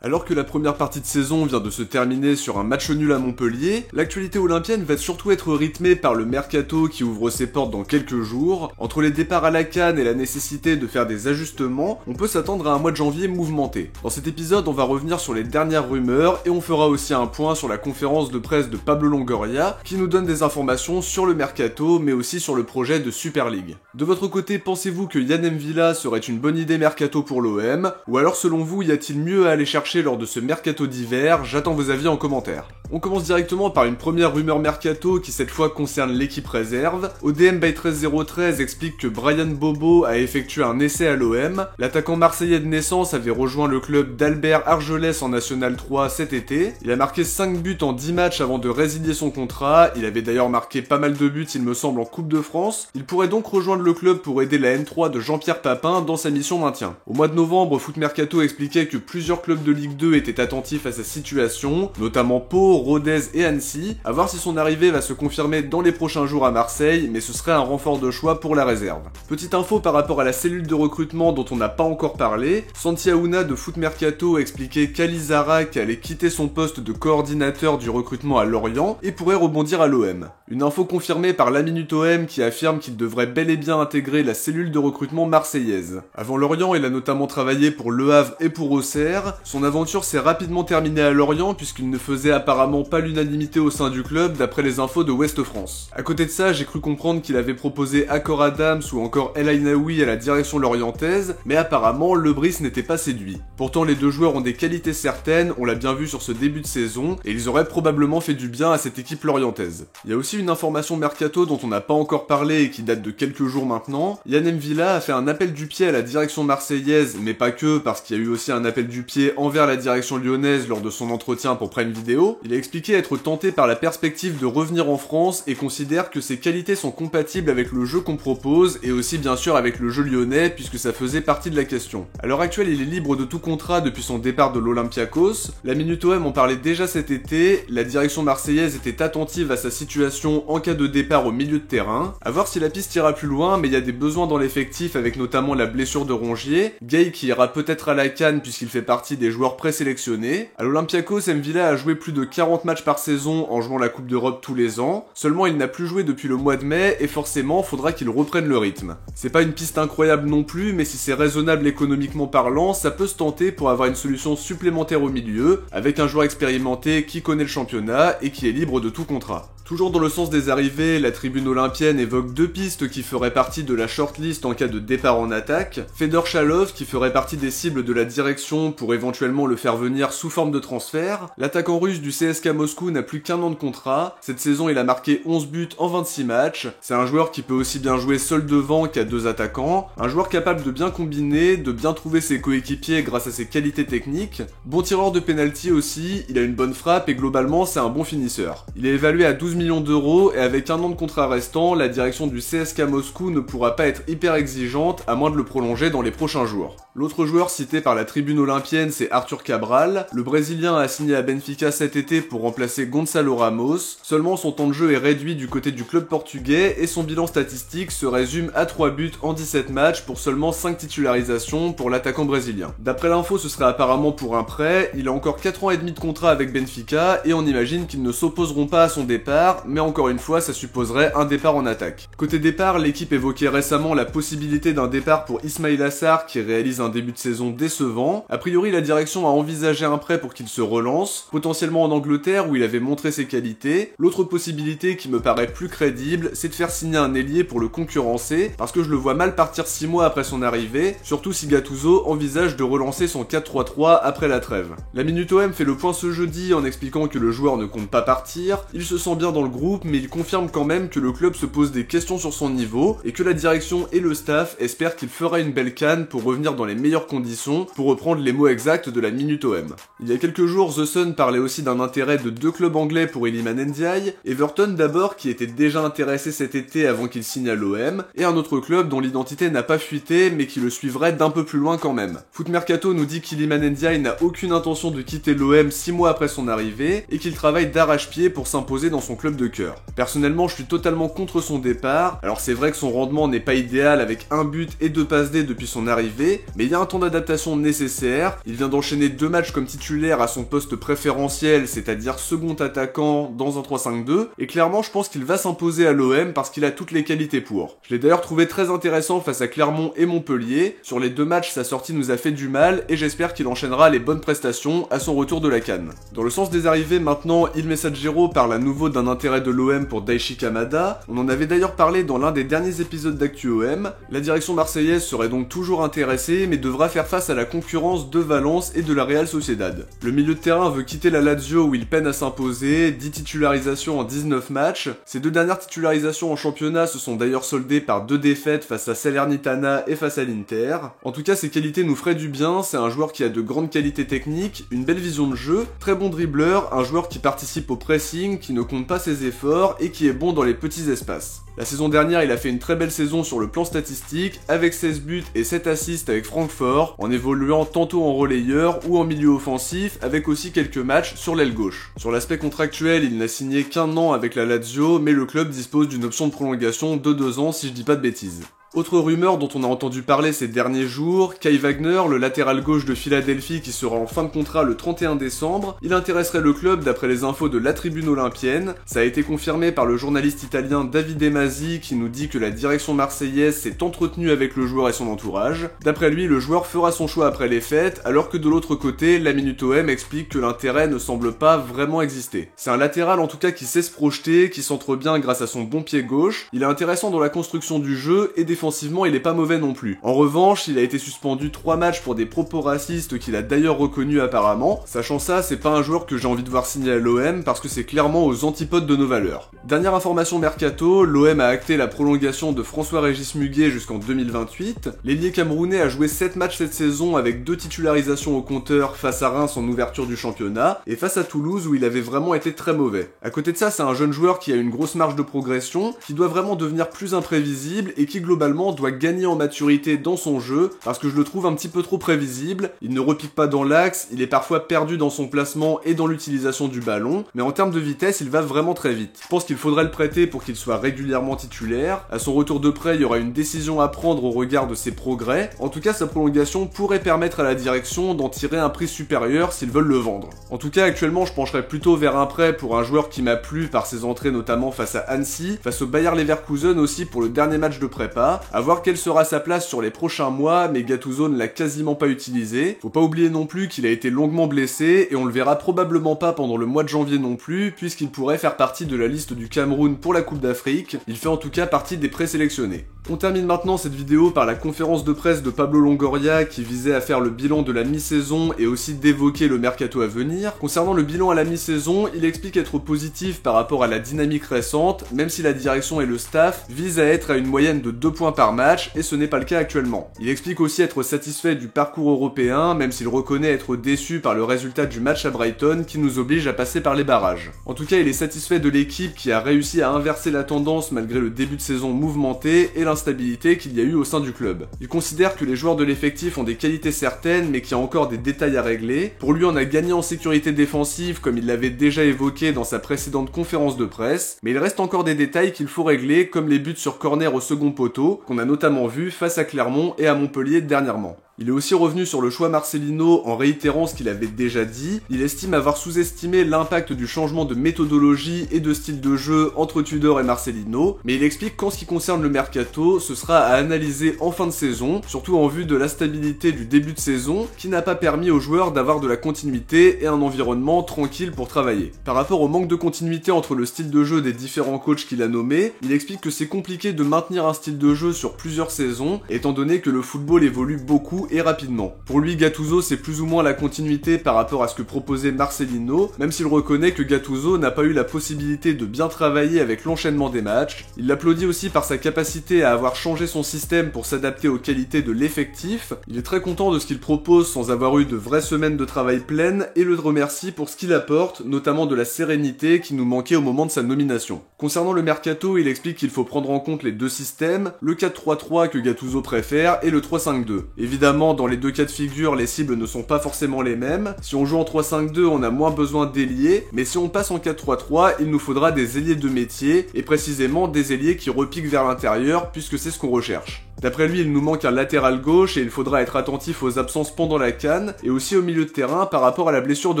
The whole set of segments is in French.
Alors que la première partie de saison vient de se terminer sur un match nul à Montpellier, l'actualité olympienne va surtout être rythmée par le mercato qui ouvre ses portes dans quelques jours. Entre les départs à la CAN et la nécessité de faire des ajustements, on peut s'attendre à un mois de janvier mouvementé. Dans cet épisode, on va revenir sur les dernières rumeurs et on fera aussi un point sur la conférence de presse de Pablo Longoria qui nous donne des informations sur le mercato mais aussi sur le projet de Super League. De votre côté, pensez-vous que Yann M'Vila serait une bonne idée mercato pour l'OM? Ou alors selon vous, y a-t-il mieux à aller chercher lors de ce mercato d'hiver? J'attends vos avis en commentaire. On commence directement par une première rumeur mercato qui cette fois concerne l'équipe réserve. ODM by 13013 explique que Brian Bobo a effectué un essai à l'OM. L'attaquant marseillais de naissance avait rejoint le club d'Albert Argelès en National 3 cet été. Il a marqué 5 buts en 10 matchs avant de résilier son contrat. Il avait d'ailleurs marqué pas mal de buts il me semble en Coupe de France. Il pourrait donc rejoindre le club pour aider la N3 de Jean-Pierre Papin dans sa mission maintien. Au mois de novembre, Foot Mercato expliquait que plusieurs clubs de Ligue 2 étaient attentifs à sa situation, notamment Pau, Rodez et Annecy, à voir si son arrivée va se confirmer dans les prochains jours à Marseille, mais ce serait un renfort de choix pour la réserve. Petite info par rapport à la cellule de recrutement dont on n'a pas encore parlé, Santi Aouna de Foot Mercato expliquait qu'Ali Zarak allait quitter son poste de coordinateur du recrutement à Lorient et pourrait rebondir à l'OM. Une info confirmée par la Minute OM qui affirme qu'il devrait bel et bien intégrer la cellule de recrutement marseillaise. Avant Lorient, il a notamment travaillé pour Le Havre et pour Auxerre. Son aventure s'est rapidement terminée à Lorient puisqu'il ne faisait apparemment pas l'unanimité au sein du club d'après les infos de Ouest France. À côté de ça, j'ai cru comprendre qu'il avait proposé Accor Adams ou encore El Ainaoui à la direction lorientaise, mais apparemment le Brice n'était pas séduit. Pourtant les deux joueurs ont des qualités certaines, on l'a bien vu sur ce début de saison, et ils auraient probablement fait du bien à cette équipe lorientaise. Il y a aussi une information mercato dont on n'a pas encore parlé et qui date de quelques jours maintenant. Yann M'Vila a fait un appel du pied à la direction marseillaise, mais pas que, parce qu'il y a eu aussi un appel du pied envers la direction lyonnaise lors de son entretien pour Prime Video. Il a expliqué être tenté par la perspective de revenir en France et considère que ses qualités sont compatibles avec le jeu qu'on propose et aussi bien sûr avec le jeu lyonnais puisque ça faisait partie de la question. À l'heure actuelle, il est libre de tout contrat depuis son départ de l'Olympiakos. La Minute OM en parlait déjà cet été, la direction marseillaise était attentive à sa situation en cas de départ au milieu de terrain. À voir si la piste ira plus loin, mais il y a des besoins dans l'effectif avec notamment la blessure de Rongier, Gay qui ira peut-être à la CAN puisqu'il fait partie des joueurs présélectionnés. À l'Olympiakos, M'Vila a joué plus de 40 matchs par saison en jouant la Coupe d'Europe tous les ans, seulement il n'a plus joué depuis le mois de mai et forcément faudra qu'il reprenne le rythme. C'est pas une piste incroyable non plus, mais si c'est raisonnable économiquement parlant, ça peut se tenter pour avoir une solution supplémentaire au milieu, avec un joueur expérimenté qui connaît le championnat et qui est libre de tout contrat. Toujours dans le sens des arrivées, la tribune olympienne évoque deux pistes qui feraient partie de la shortlist en cas de départ en attaque. Fedor Chalov qui ferait partie des cibles de la direction pour éventuellement le faire venir sous forme de transfert. L'attaquant russe du CSK Moscou n'a plus qu'un an de contrat. Cette saison, il a marqué 11 buts en 26 matchs. C'est un joueur qui peut aussi bien jouer seul devant qu'à deux attaquants. Un joueur capable de bien combiner, de bien trouver ses coéquipiers grâce à ses qualités techniques. Bon tireur de penalty aussi, il a une bonne frappe et globalement c'est un bon finisseur. Il est évalué à 12 millions d'euros et avec un an de contrat restant, la direction du CSK Moscou ne pourra pas être hyper exigeante à moins de le prolonger dans les prochains jours. L'autre joueur cité par la tribune olympienne, c'est Arthur Cabral. Le Brésilien a signé à Benfica cet été pour remplacer Gonçalo Ramos. Seulement son temps de jeu est réduit du côté du club portugais et son bilan statistique se résume à 3 buts en 17 matchs pour seulement 5 titularisations pour l'attaquant brésilien. D'après l'info, ce serait apparemment pour un prêt. Il a encore 4 ans et demi de contrat avec Benfica et on imagine qu'ils ne s'opposeront pas à son départ, mais encore une fois, ça supposerait un départ en attaque. Côté départ, l'équipe évoquait récemment la possibilité d'un départ pour Ismail Assar qui réalise un début de saison décevant. A priori, la direction a envisagé un prêt pour qu'il se relance, potentiellement en Angleterre où il avait montré ses qualités. L'autre possibilité qui me paraît plus crédible, c'est de faire signer un ailier pour le concurrencer, parce que je le vois mal partir 6 mois après son arrivée, surtout si Gattuso envisage de relancer son 4-3-3 après la trêve. La Minute OM fait le point ce jeudi en expliquant que le joueur ne compte pas partir, il se sent bien dans le groupe, mais il confirme quand même que le club se pose des questions sur son niveau et que la direction et le staff espèrent qu'il fera une belle CAN pour revenir dans les meilleures conditions, pour reprendre les mots exacts de la Minute OM. Il y a quelques jours, The Sun parlait aussi d'un intérêt de deux clubs anglais pour Iliman Ndiaye, Everton d'abord qui était déjà intéressé cet été avant qu'il signe à l'OM, et un autre club dont l'identité n'a pas fuité mais qui le suivrait d'un peu plus loin quand même. Foot Mercato nous dit qu'Iliman Ndiaye n'a aucune intention de quitter l'OM 6 mois après son arrivée et qu'il travaille d'arrache-pied pour s'imposer dans son club club de cœur. Personnellement, je suis totalement contre son départ. Alors c'est vrai que son rendement n'est pas idéal avec 1 but et 2 passes D depuis son arrivée, mais il y a un temps d'adaptation nécessaire. Il vient d'enchaîner 2 matchs comme titulaire à son poste préférentiel, c'est-à-dire second attaquant dans un 3-5-2, et clairement je pense qu'il va s'imposer à l'OM parce qu'il a toutes les qualités pour. Je l'ai d'ailleurs trouvé très intéressant face à Clermont et Montpellier. Sur les 2 matchs, sa sortie nous a fait du mal et j'espère qu'il enchaînera les bonnes prestations à son retour de la CAN. Dans le sens des arrivées maintenant, Il Messaggero parle à nouveau d'un intérêt de l'OM pour Daichi Kamada. On en avait d'ailleurs parlé dans l'un des derniers épisodes d'Actu OM. La direction marseillaise serait donc toujours intéressée mais devra faire face à la concurrence de Valence et de la Real Sociedad. Le milieu de terrain veut quitter la Lazio où il peine à s'imposer, 10 titularisations en 19 matchs. Ces 2 dernières titularisations en championnat se sont d'ailleurs soldées par 2 défaites face à Salernitana et face à l'Inter. En tout cas, ses qualités nous feraient du bien, c'est un joueur qui a de grandes qualités techniques, une belle vision de jeu, très bon dribbleur, un joueur qui participe au pressing, qui ne compte pas ses efforts et qui est bon dans les petits espaces. La saison dernière, il a fait une très belle saison sur le plan statistique, avec 16 buts et 7 assists avec Francfort, en évoluant tantôt en relayeur ou en milieu offensif, avec aussi quelques matchs sur l'aile gauche. Sur l'aspect contractuel, il n'a signé qu'1 an avec la Lazio, mais le club dispose d'une option de prolongation de 2 ans si je dis pas de bêtises. Autre rumeur dont on a entendu parler ces derniers jours, Kai Wagner, le latéral gauche de Philadelphie qui sera en fin de contrat le 31 décembre, il intéresserait le club d'après les infos de la Tribune Olympienne. Ça a été confirmé par le journaliste italien Davide Masi qui nous dit que la direction marseillaise s'est entretenue avec le joueur et son entourage. D'après lui, le joueur fera son choix après les fêtes, alors que de l'autre côté, la Minute OM explique que l'intérêt ne semble pas vraiment exister. C'est un latéral en tout cas qui sait se projeter, qui s'entre bien grâce à son bon pied gauche, il est intéressant dans la construction du jeu et défensivement il est pas mauvais non plus. En revanche, il a été suspendu 3 matchs pour des propos racistes qu'il a d'ailleurs reconnus apparemment. Sachant ça, c'est pas un joueur que j'ai envie de voir signer à l'OM parce que c'est clairement aux antipodes de nos valeurs. Dernière information mercato, l'OM a acté la prolongation de François-Régis Muguet jusqu'en 2028. L'ailier camerounais a joué 7 matchs cette saison avec 2 titularisations au compteur face à Reims en ouverture du championnat et face à Toulouse où il avait vraiment été très mauvais. À côté de ça, c'est un jeune joueur qui a une grosse marge de progression, qui doit vraiment devenir plus imprévisible et qui globalement doit gagner en maturité dans son jeu parce que je le trouve un petit peu trop prévisible, il ne repique pas dans l'axe, il est parfois perdu dans son placement et dans l'utilisation du ballon, mais en termes de vitesse, il va vraiment très vite. Je pense qu'il faudrait le prêter pour qu'il soit régulièrement titulaire. À son retour de prêt, il y aura une décision à prendre au regard de ses progrès. En tout cas, sa prolongation pourrait permettre à la direction d'en tirer un prix supérieur s'ils veulent le vendre. En tout cas, actuellement, je pencherais plutôt vers un prêt pour un joueur qui m'a plu par ses entrées notamment face à Annecy, face au Bayer Leverkusen aussi pour le dernier match de prépa, à voir quelle sera sa place sur les prochains mois, mais Gattuso ne l'a quasiment pas utilisé. Faut pas oublier non plus qu'il a été longuement blessé, et on le verra probablement pas pendant le mois de janvier non plus, puisqu'il pourrait faire partie de la liste du Cameroun pour la Coupe d'Afrique. Il fait en tout cas partie des présélectionnés. On termine maintenant cette vidéo par la conférence de presse de Pablo Longoria qui visait à faire le bilan de la mi-saison et aussi d'évoquer le mercato à venir. Concernant le bilan à la mi-saison, il explique être positif par rapport à la dynamique récente, même si la direction et le staff visent à être à une moyenne de 2 points par match, et ce n'est pas le cas actuellement. Il explique aussi être satisfait du parcours européen, même s'il reconnaît être déçu par le résultat du match à Brighton qui nous oblige à passer par les barrages. En tout cas, il est satisfait de l'équipe qui a réussi à inverser la tendance malgré le début de saison mouvementé et l'instabilité qu'il y a eu au sein du club. Il considère que les joueurs de l'effectif ont des qualités certaines, mais qu'il y a encore des détails à régler. Pour lui, on a gagné en sécurité défensive, comme il l'avait déjà évoqué dans sa précédente conférence de presse, mais il reste encore des détails qu'il faut régler, comme les buts sur corner au second poteau, qu'on a notamment vu face à Clermont et à Montpellier dernièrement. Il est aussi revenu sur le choix Marcelino en réitérant ce qu'il avait déjà dit. Il estime avoir sous-estimé l'impact du changement de méthodologie et de style de jeu entre Tudor et Marcelino, mais il explique qu'en ce qui concerne le mercato, ce sera à analyser en fin de saison, surtout en vue de la stabilité du début de saison, qui n'a pas permis aux joueurs d'avoir de la continuité et un environnement tranquille pour travailler. Par rapport au manque de continuité entre le style de jeu des différents coachs qu'il a nommés, il explique que c'est compliqué de maintenir un style de jeu sur plusieurs saisons, étant donné que le football évolue beaucoup et rapidement. Pour lui, Gattuso, c'est plus ou moins la continuité par rapport à ce que proposait Marcelino, même s'il reconnaît que Gattuso n'a pas eu la possibilité de bien travailler avec l'enchaînement des matchs. Il l'applaudit aussi par sa capacité à avoir changé son système pour s'adapter aux qualités de l'effectif. Il est très content de ce qu'il propose sans avoir eu de vraies semaines de travail pleines et le remercie pour ce qu'il apporte, notamment de la sérénité qui nous manquait au moment de sa nomination. Concernant le mercato, il explique qu'il faut prendre en compte les deux systèmes, le 4-3-3 que Gattuso préfère et le 3-5-2. Évidemment, évidemment, dans les deux cas de figure, les cibles ne sont pas forcément les mêmes. Si on joue en 3-5-2, on a moins besoin d'ailiers, mais si on passe en 4-3-3, il nous faudra des ailiers de métier, et précisément des ailiers qui repiquent vers l'intérieur, puisque c'est ce qu'on recherche. D'après lui, il nous manque un latéral gauche et il faudra être attentif aux absences pendant la CAN et aussi au milieu de terrain par rapport à la blessure de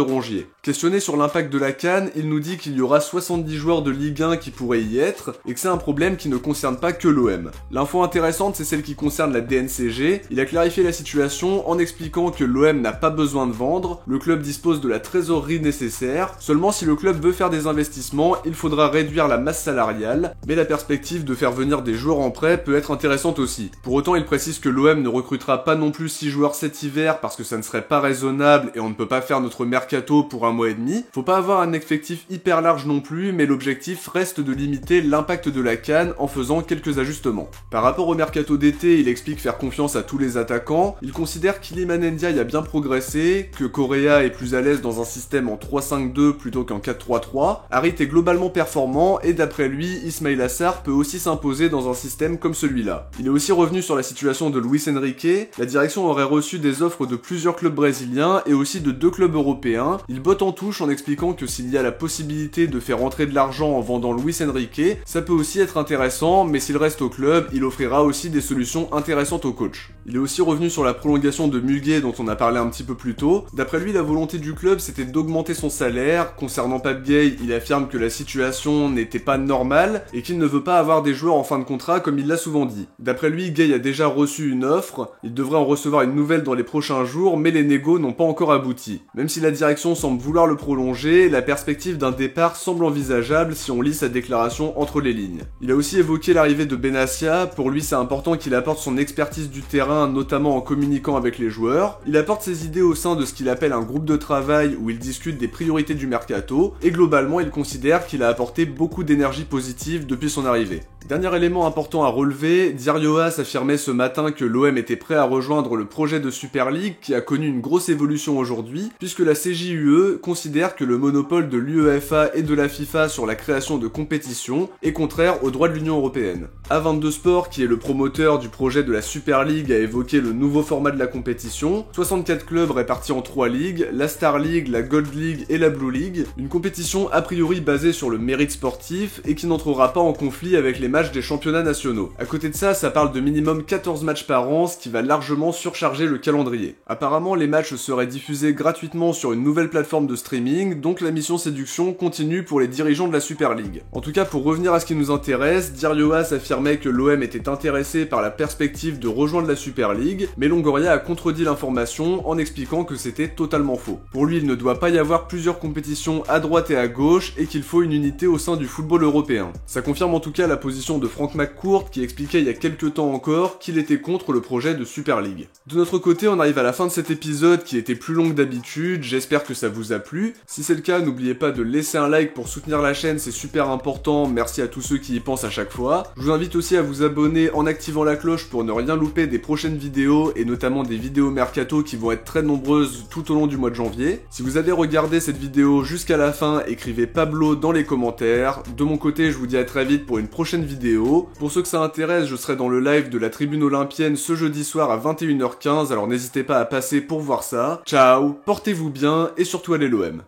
Rongier. Questionné sur l'impact de la CAN, il nous dit qu'il y aura 70 joueurs de Ligue 1 qui pourraient y être et que c'est un problème qui ne concerne pas que l'OM. L'info intéressante, c'est celle qui concerne la DNCG. Il a clarifié la situation en expliquant que l'OM n'a pas besoin de vendre, le club dispose de la trésorerie nécessaire, seulement si le club veut faire des investissements, il faudra réduire la masse salariale, mais la perspective de faire venir des joueurs en prêt peut être intéressante aussi. Pour autant, il précise que l'OM ne recrutera pas non plus 6 joueurs cet hiver parce que ça ne serait pas raisonnable et on ne peut pas faire notre mercato pour un mois et demi. Faut pas avoir un effectif hyper large non plus, mais l'objectif reste de limiter l'impact de la CAN en faisant quelques ajustements. Par rapport au mercato d'été, il explique faire confiance à tous les attaquants. Il considère qu'Iliman Ndiaye a bien progressé, que Correa est plus à l'aise dans un système en 3-5-2 plutôt qu'en 4-3-3. Harit est globalement performant et d'après lui, Ismaïla Sarr peut aussi s'imposer dans un système comme celui-là. Il est aussi revenu sur la situation de Luis Enrique. La direction aurait reçu des offres de plusieurs clubs brésiliens et aussi de 2 clubs européens. Il botte en touche en expliquant que s'il y a la possibilité de faire entrer de l'argent en vendant Luis Enrique, ça peut aussi être intéressant, mais s'il reste au club, il offrira aussi des solutions intéressantes au coach. Il est aussi revenu sur la prolongation de Muguet dont on a parlé un petit peu plus tôt. D'après lui, la volonté du club c'était d'augmenter son salaire. Concernant Pape Gueye, il affirme que la situation n'était pas normale et qu'il ne veut pas avoir des joueurs en fin de contrat comme il l'a souvent dit. D'après lui, Gueye a déjà reçu une offre, il devrait en recevoir une nouvelle dans les prochains jours, mais les négos n'ont pas encore abouti. Même si la direction semble vouloir le prolonger, la perspective d'un départ semble envisageable si on lit sa déclaration entre les lignes. Il a aussi évoqué l'arrivée de Benassia, pour lui c'est important qu'il apporte son expertise du terrain, notamment en communiquant avec les joueurs. Il apporte ses idées au sein de ce qu'il appelle un groupe de travail où il discute des priorités du mercato, et globalement il considère qu'il a apporté beaucoup d'énergie positive depuis son arrivée. Dernier élément important à relever, Diarioas affirmait ce matin que l'OM était prêt à rejoindre le projet de Super League qui a connu une grosse évolution aujourd'hui, puisque la CJUE considère que le monopole de l'UEFA et de la FIFA sur la création de compétitions est contraire aux droits de l'Union Européenne. A22 Sport, qui est le promoteur du projet de la Super League, a évoqué le nouveau format de la compétition, 64 clubs répartis en 3 ligues, la Star League, la Gold League et la Blue League, une compétition a priori basée sur le mérite sportif et qui n'entrera pas en conflit avec les matchs des championnats nationaux. À côté de ça parle de minimum 14 matchs par an, ce qui va largement surcharger le calendrier. Apparemment, les matchs seraient diffusés gratuitement sur une nouvelle plateforme de streaming, donc la mission séduction continue pour les dirigeants de la Super League. En tout cas, pour revenir à ce qui nous intéresse, Diarioas affirmait que l'OM était intéressé par la perspective de rejoindre la Super League, mais Longoria a contredit l'information en expliquant que c'était totalement faux. Pour lui, il ne doit pas y avoir plusieurs compétitions à droite et à gauche, et qu'il faut une unité au sein du football européen. Ça confirme en tout cas la position de Frank McCourt, qui expliquait il y a quelques temps encore qu'il était contre le projet de Super League. De notre côté, on arrive à la fin de cet épisode qui était plus long que d'habitude, j'espère que ça vous a plu. Si c'est le cas, n'oubliez pas de laisser un like pour soutenir la chaîne, c'est super important, merci à tous ceux qui y pensent à chaque fois. Je vous invite aussi à vous abonner en activant la cloche pour ne rien louper des prochaines vidéos, et notamment des vidéos mercato qui vont être très nombreuses tout au long du mois de janvier. Si vous avez regardé cette vidéo jusqu'à la fin, écrivez Pablo dans les commentaires. De mon côté, je vous dis à très vite pour une prochaine vidéo. Pour ceux que ça intéresse, je serai dans le live de la Tribune Olympienne ce jeudi soir à 21h15, alors n'hésitez pas à passer pour voir ça. Ciao, portez-vous bien et surtout allez l'OM.